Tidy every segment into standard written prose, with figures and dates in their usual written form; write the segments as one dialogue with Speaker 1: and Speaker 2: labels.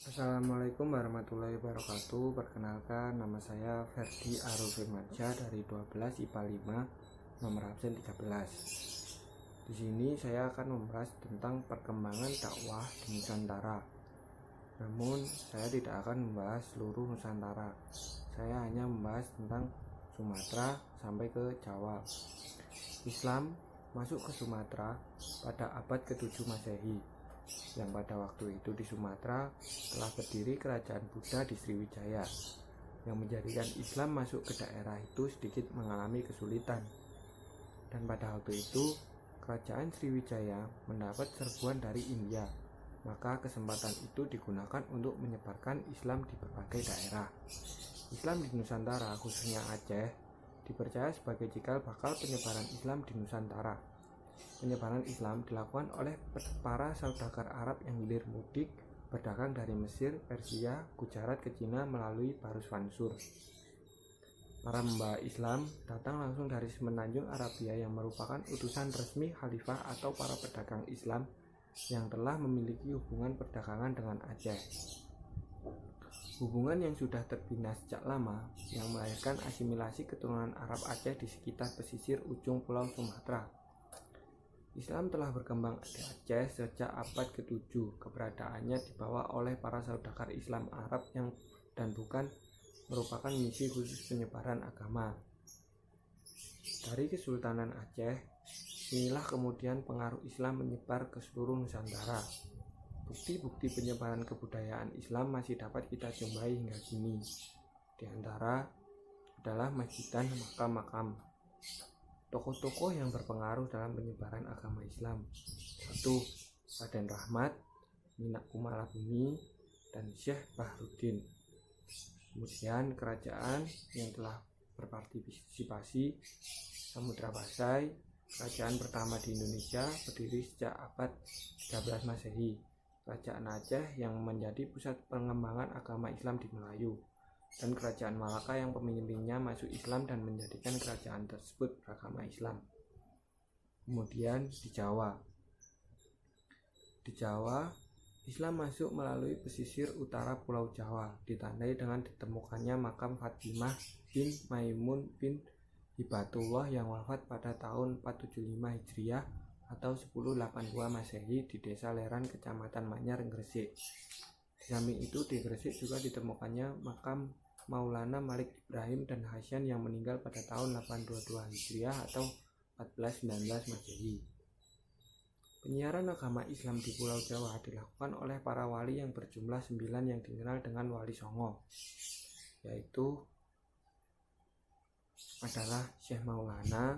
Speaker 1: Assalamualaikum warahmatullahi wabarakatuh. Perkenalkan, nama saya Ferdi Arufirmansyah dari 12 IPA 5 nomor absen 13. Di sini saya akan membahas tentang perkembangan dakwah di Nusantara. Namun saya tidak akan membahas seluruh Nusantara. Saya hanya membahas tentang Sumatera sampai ke Jawa. Islam masuk ke Sumatera pada abad ke-7 Masehi, yang pada waktu itu di Sumatera telah berdiri kerajaan Buddha di Sriwijaya, yang menjadikan Islam masuk ke daerah itu sedikit mengalami kesulitan. Dan pada waktu itu kerajaan Sriwijaya mendapat serbuan dari India, maka kesempatan itu digunakan untuk menyebarkan Islam di berbagai daerah. Islam di Nusantara, khususnya Aceh, dipercaya sebagai cikal bakal penyebaran Islam di Nusantara. Penyebaran Islam dilakukan oleh para saudagar Arab yang hilir mudik berdagang dari Mesir, Persia, Gujarat ke Cina melalui Barus Mansur. Para membawa Islam datang langsung dari semenanjung Arabia yang merupakan utusan resmi khalifah atau para pedagang Islam yang telah memiliki hubungan perdagangan dengan Aceh. Hubungan yang sudah terbina sejak lama yang melahirkan asimilasi keturunan Arab Aceh di sekitar pesisir ujung pulau Sumatera. Islam telah berkembang di Aceh sejak abad ke-7. Keberadaannya dibawa oleh para saudagar Islam Arab dan bukan merupakan misi khusus penyebaran agama. Dari Kesultanan Aceh, inilah kemudian pengaruh Islam menyebar ke seluruh Nusantara. Bukti-bukti penyebaran kebudayaan Islam masih dapat kita jumpai hingga kini. Di antara adalah masjid dan makam-makam. Tokoh-tokoh yang berpengaruh dalam penyebaran agama Islam: 1. Raden Rahmat, Minak Kumalabumi, dan Syekh Bahruddin. Kemudian kerajaan yang telah berpartisipasi: Samudra Pasai, kerajaan pertama di Indonesia, berdiri sejak abad 13 Masehi. Kerajaan Aceh yang menjadi pusat pengembangan agama Islam di Melayu, dan kerajaan Malaka yang pemimpinnya masuk Islam dan menjadikan kerajaan tersebut beragama Islam. Kemudian di Jawa, Islam masuk melalui pesisir utara Pulau Jawa, ditandai dengan ditemukannya makam Fatimah bin Maimun bin Hibatullah yang wafat pada tahun 475 Hijriah atau 1082 Masehi di Desa Leran, Kecamatan Manyar, Gresik. Di samping itu di Gresik juga ditemukannya makam Maulana Malik Ibrahim dan Hasyan yang meninggal pada tahun 822 Hijriah atau 1419 Masehi. Penyiaran agama Islam di Pulau Jawa dilakukan oleh para wali yang berjumlah 9 yang dikenal dengan Wali Songo, yaitu adalah Syekh Maulana,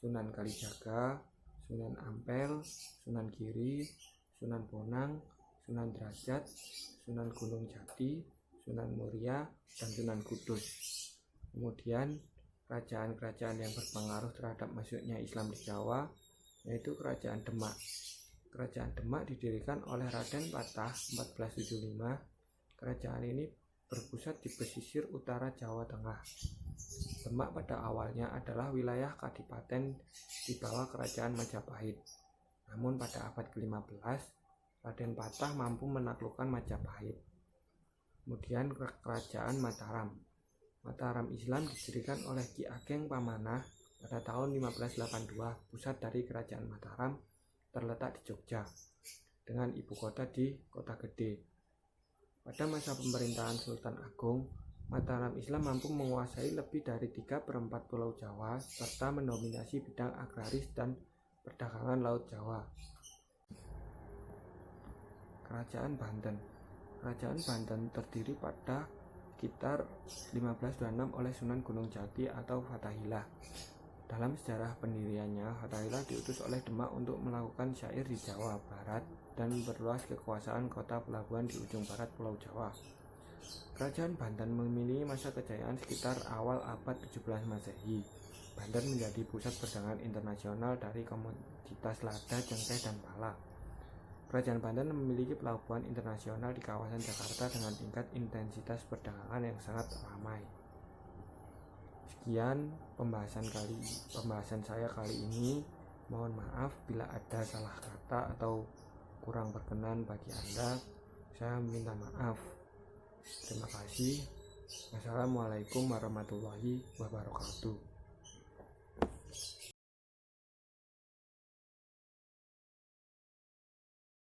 Speaker 1: Sunan Kalijaga, Sunan Ampel, Sunan Giri, Sunan Bonang, Sunan Derajat, Sunan Gunung Jati, Sunan Muria, dan Sunan Kudus. Kemudian kerajaan-kerajaan yang berpengaruh terhadap masuknya Islam di Jawa, yaitu Kerajaan Demak. Kerajaan Demak didirikan oleh Raden Patah 1475. Kerajaan ini berpusat di pesisir utara Jawa Tengah. Demak pada awalnya adalah wilayah kadipaten di bawah Kerajaan Majapahit. Namun pada abad ke-15, Raden Patah mampu menaklukkan Majapahit. Kemudian Kerajaan Mataram. Mataram Islam didirikan oleh Ki Ageng Pamanah pada tahun 1582. Pusat dari Kerajaan Mataram terletak di Jogja, dengan ibu kota di Kota Gede. Pada masa pemerintahan Sultan Agung, Mataram Islam mampu menguasai lebih dari 3/4 Pulau Jawa serta mendominasi bidang agraris dan perdagangan Laut Jawa. Kerajaan Banten. Kerajaan Banten terdiri pada sekitar 1526 oleh Sunan Gunung Jati atau Fathahilah. Dalam sejarah pendiriannya, Fathahilah diutus oleh Demak untuk melakukan syair di Jawa Barat dan berluas kekuasaan kota pelabuhan di ujung barat Pulau Jawa. Kerajaan Banten memiliki masa kejayaan sekitar awal abad 17 Masehi. Banten menjadi pusat perdagangan internasional dari komoditas lada, cengkeh, dan pala. Kerajaan Banten memiliki pelabuhan internasional di kawasan Jakarta dengan tingkat intensitas perdagangan yang sangat ramai. Sekian pembahasan saya kali ini. Mohon maaf bila ada salah kata atau kurang berkenan bagi Anda. Saya minta maaf. Terima kasih. Wassalamualaikum warahmatullahi wabarakatuh.